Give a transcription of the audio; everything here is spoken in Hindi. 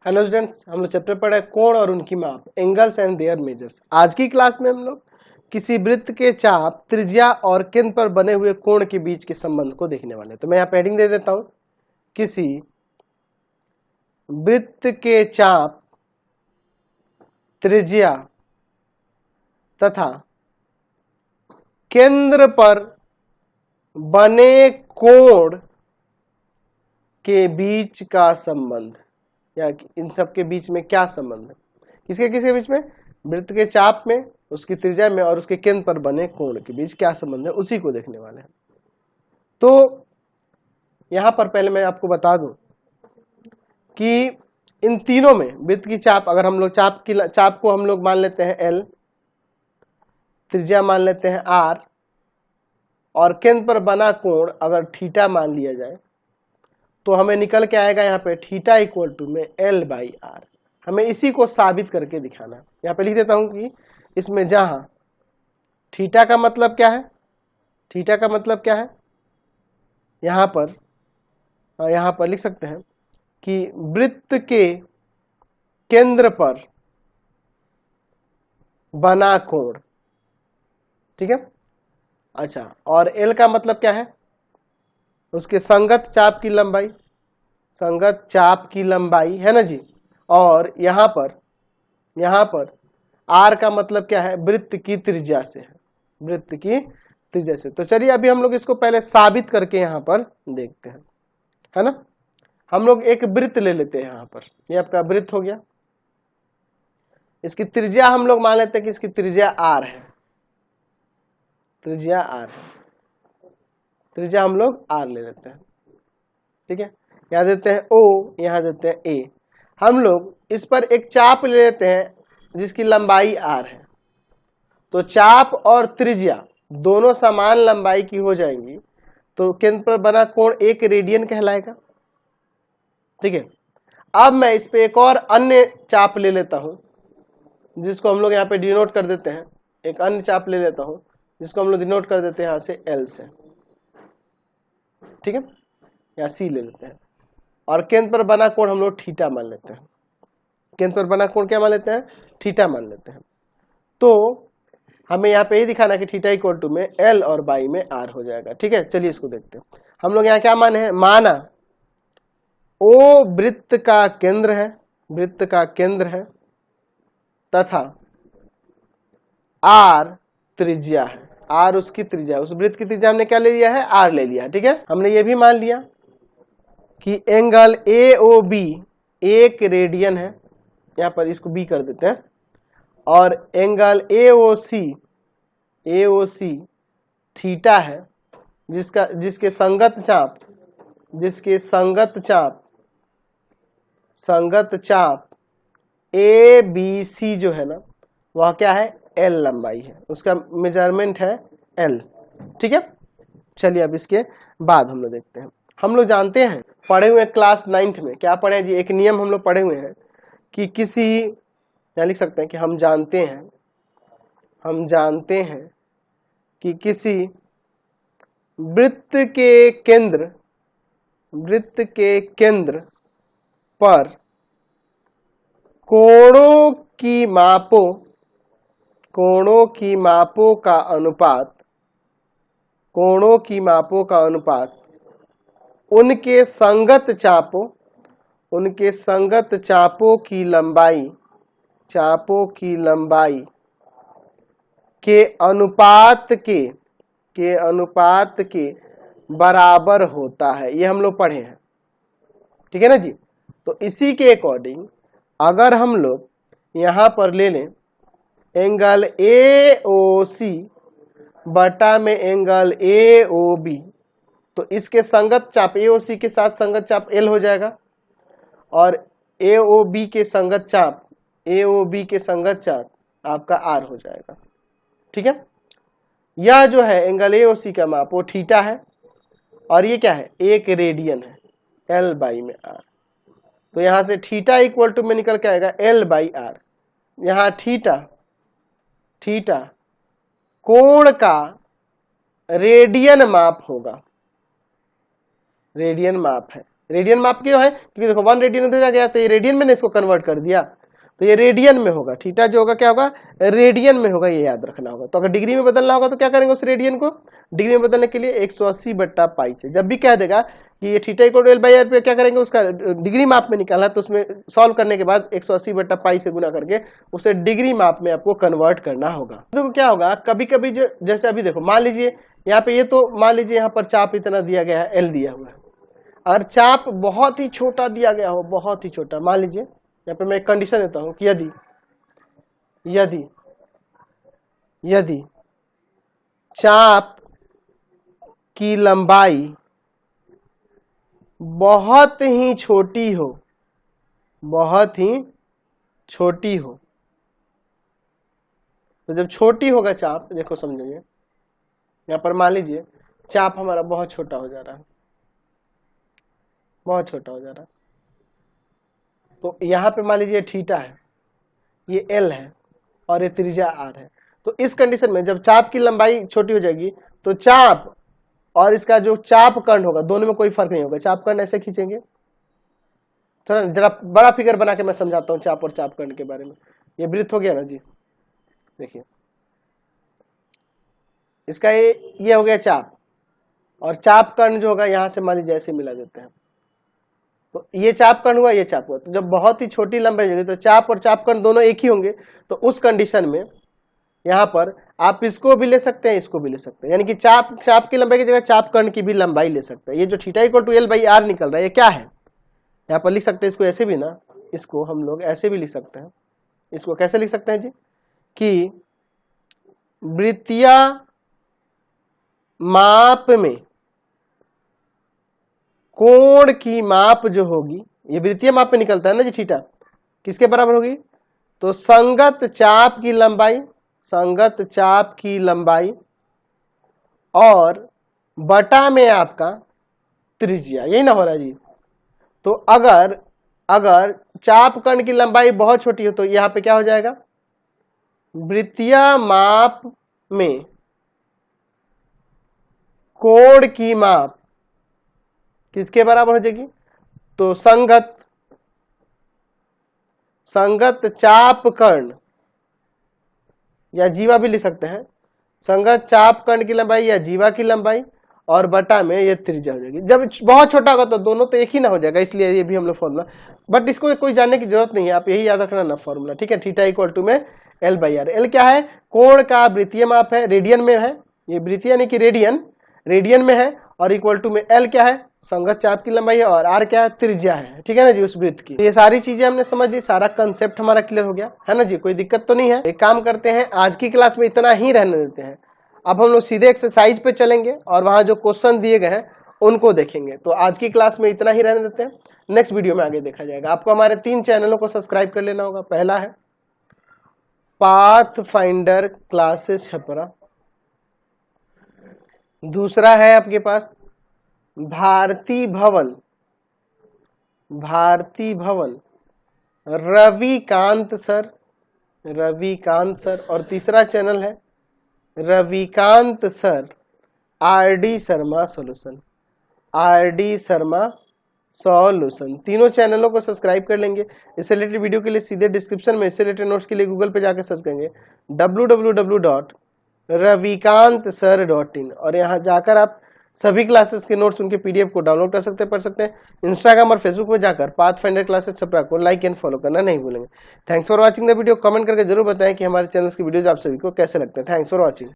हेलो स्टूडेंट्स, हम लोग चैप्टर पढ़े कोण और उनकी माप, एंगल्स एंड देयर मेजर्स। आज की क्लास में हम लोग किसी वृत्त के चाप, त्रिज्या और केंद्र पर बने हुए कोण के बीच के संबंध को देखने वाले हैं। तो मैं यहाँ पैडिंग दे देता हूं। किसी वृत्त के चाप, त्रिज्या तथा केंद्र पर बने कोण के बीच का संबंध, या इन सब के बीच में क्या संबंध है, किसके किसके बीच में, वृत्त के चाप में, उसकी त्रिज्या में और उसके केंद्र पर बने कोण के बीच क्या संबंध है, उसी को देखने वाले हैं। तो यहां पर पहले मैं आपको बता दूं कि इन तीनों में वृत्त की चाप, अगर हम लोग चाप को हम लोग मान लेते हैं L, त्रिज्या मान लेते हैं R और केंद्र पर बना कोण अगर थीटा मान लिया जाए तो हमें निकल के आएगा यहाँ पे थीटा इक्वल टू में L/R। हमें इसी को साबित करके दिखाना है। यहाँ पे लिख देता हूं कि इसमें जहां थीटा का मतलब क्या है, थीटा का मतलब क्या है, यहाँ पर लिख सकते हैं कि वृत्त के केंद्र पर बना कोण, ठीक है। अच्छा, और L का मतलब क्या है, उसके संगत चाप की लंबाई, संगत चाप की लंबाई है ना जी। और यहाँ पर R का मतलब क्या है, वृत्त की त्रिज्या से है, वृत्त की त्रिज्या से। तो चलिए अभी हम लोग इसको पहले साबित करके यहाँ पर देखते हैं, है ना। हम लोग एक वृत्त ले लेते हैं। यहाँ पर ये आपका वृत्त हो गया, इसकी त्रिज्या हम लोग मान लेते हैं कि इसकी त्रिज्या R है, त्रिज्या R है, त्रिज्या हम लोग R ले लेते हैं, ठीक है। यहाँ देते हैं O, यहाँ देते हैं A। हम लोग इस पर एक चाप ले लेते हैं जिसकी लंबाई R है। तो चाप और त्रिज्या दोनों समान लंबाई की हो जाएंगी तो केंद्र पर बना कोण 1 रेडियन कहलाएगा, ठीक है। अब मैं इस पे एक और अन्य चाप ले लेता हूं जिसको हम लोग यहाँ पे डिनोट कर देते हैं, एक अन्य चाप ले लेता हूं जिसको हम लोग डिनोट कर देते हैं यहाँ से L से, ठीक है, या C ले लेते हैं। और केंद्र पर बना कोण हम लोग थीटा मान लेते हैं, केंद्र पर बना कोण क्या मान लेते हैं, थीटा मान लेते हैं। तो हमें यहाँ पे ये दिखाना है कि थीटा इक्वल टू में L और बाई में R हो जाएगा, ठीक है। चलिए इसको देखते हैं। हम लोग यहाँ क्या माने हैं, माना O वृत्त का केंद्र है, वृत्त का केंद्र है तथा R त्रिज्या है, R उसकी त्रिज्या, उस वृत्त की त्रिज्या हमने क्या ले लिया है, R ले लिया, ठीक है। हमने ये भी मान लिया कि एंगल AOB 1 रेडियन है, यहाँ पर इसको B कर देते हैं, और एंगल AOC थीटा है, जिसके संगत चाप ABC जो है ना, वह क्या है, L लंबाई है, उसका मेजरमेंट है L, ठीक है। चलिए अब इसके बाद हम लोग देखते हैं। हम लोग जानते हैं, पढ़े हुए क्लास 9th में क्या पढ़े जी, एक नियम हम लोग पढ़े हुए हैं कि किसी, या लिख सकते हैं कि हम जानते हैं कि किसी वृत्त के केंद्र पर कोणों की मापों का अनुपात उनके संगत चापों की लंबाई के अनुपात के बराबर होता है, ये हम लोग पढ़े हैं, ठीक है ना जी। तो इसी के अकॉर्डिंग अगर हम लोग यहाँ पर ले लें एंगल AOC बटा में एंगल AOB, तो इसके संगत चाप AOC के साथ संगत चाप L हो जाएगा और AOB के संगत चाप आपका R हो जाएगा, ठीक है। यह जो है एंगल AOC का माप वो थीटा है और ये क्या है, 1 रेडियन है, L बाई में R। तो यहां से थीटा इक्वल टू में निकल के आएगा L/R। यहां थीटा कोण का रेडियन माप होगा, रेडियन माप है, रेडियन माप क्यों है, क्योंकि देखो 1 रेडियन उधर गया तो ये रेडियन में इसको कन्वर्ट कर दिया, तो ये रेडियन में होगा। थीटा जो होगा क्या होगा, रेडियन में होगा, ये याद रखना होगा। तो अगर डिग्री में बदलना होगा तो क्या करेंगे, उस रेडियन को डिग्री में बदलने के लिए 180/π से, जब भी कह देगा कि ये थीटा इक्वल टू L/R पे क्या करेंगे, उसका डिग्री माप में निकालना, तो उसमें सॉल्व करने के बाद 180/π से गुना करके उसे डिग्री माप में आपको कन्वर्ट करना होगा। देखो क्या होगा, कभी कभी जो जैसे अभी देखो मान लीजिए यहाँ पे, ये तो मान लीजिए यहाँ पर चाप इतना दिया गया है, L दिया हुआ है, अगर चाप बहुत ही छोटा दिया गया हो, बहुत ही छोटा, मान लीजिए यहाँ पे मैं एक कंडीशन देता हूं कि यदि चाप की लंबाई बहुत ही छोटी हो, तो जब छोटी होगा चाप, देखो समझिए यहाँ पर मान लीजिए चाप हमारा बहुत छोटा हो जा रहा है, तो यहाँ पे मान लीजिए थीटा है, ये L है और ये त्रिज्या R है। तो इस कंडीशन में जब चाप की लंबाई छोटी हो जाएगी तो चाप और इसका जो चाप कर्ण होगा दोनों में कोई फर्क नहीं होगा। चाप कर्ण ऐसे खींचेंगे, चलो जरा बड़ा फिगर बना के मैं समझाता हूँ चाप और चाप कर्ण के बारे में। ये वृत्त हो गया ना जी, देखिए इसका ये हो गया चाप, और चाप कर्ण जो होगा यहाँ से मान लीजिए ऐसे मिला देते हैं, तो ये चाप कर्ण हुआ, ये चाप हुआ। तो जब बहुत ही छोटी लंबाई होगी तो चाप और चाप कर्ण दोनों एक ही होंगे, तो उस कंडीशन में यहाँ पर आप इसको भी ले सकते हैं, इसको भी ले सकते हैं, यानी कि चाप की लंबाई की जगह चाप कर्ण की भी लंबाई ले सकते हैं। ये जो थीटा इक्वल टू L/R निकल रहा है, ये क्या है, यहाँ पर लिख सकते हैं इसको ऐसे भी ना, इसको हम लोग ऐसे भी लिख सकते हैं। इसको कैसे लिख सकते हैं जी, कि वृत्तीय माप में कोण की माप जो होगी, ये वृत्तीय माप में निकलता है ना जी, थीटा किसके बराबर होगी, तो संगत चाप की लंबाई और बटा में आपका त्रिज्या, यही ना हो रहा है जी। तो अगर चाप कर्ण की लंबाई बहुत छोटी हो तो यहाँ पे क्या हो जाएगा, वृत्तीय माप में कोण की माप किसके बराबर हो जाएगी, तो संगत चाप कर्ण या जीवा भी लिख सकते हैं, संगत चाप कर्ण की लंबाई या जीवा की लंबाई और बटा में ये त्रिज्या हो जाएगी। जब बहुत छोटा होगा तो दोनों तो एक ही ना हो जाएगा, इसलिए ये भी हम लोग फॉर्मूला, बट इसको कोई जानने की जरूरत नहीं है, आप यही याद रखना ना फॉर्मूला, ठीक है। थीटा इक्वल टू में L/R, L क्या है, कोण का वृत्तीय माप है, रेडियन में है, ये वृत्तीय यानी कि रेडियन में है, और इक्वल टू में L क्या है, संगत चाप की लंबाई है, और R क्या है, त्रिज्या है, ठीक है ना जी, उस वृत्त की। ये सारी चीजें हमने समझ ली, सारा कंसेप्ट हमारा क्लियर हो गया है ना जी, कोई दिक्कत तो नहीं है। एक काम करते हैं, आज की क्लास में इतना ही रहने देते हैं, अब हम लोग सीधे एक्सरसाइज पे चलेंगे और वहां जो क्वेश्चन दिए गए हैं उनको देखेंगे। तो आज की क्लास में इतना ही रहने देते हैं, नेक्स्ट वीडियो में आगे देखा जाएगा। आपको हमारे 3 चैनलों को सब्सक्राइब कर लेना होगा। पहला है पाथ फाइंडर क्लासेस छपरा, दूसरा है आपके पास भारती भवन रविकांत सर, और तीसरा चैनल है Ravikant sir RD Sharma solution. तीनों चैनलों को सब्सक्राइब कर लेंगे। इससे रिलेटेड वीडियो के लिए सीधे डिस्क्रिप्शन में, इससे रिलेटेड नोट्स के लिए गूगल पे जाकर सर्च करेंगे www.ravikantsir.in, और यहाँ जाकर आप सभी क्लासेस के नोट्स, उनके PDF को डाउनलोड कर सकते हैं, पढ़ सकते हैं। इंस्टाग्राम और फेसबुक में जाकर पाथ फाइंडर क्लासेस छपरा को लाइक एंड फॉलो करना नहीं भूलेंगे। Thanks for watching the video. Comment करके जरूर बताएं कि हमारे चैनल की वीडियोज आप सभी को कैसे लगते हैं। Thanks for watching.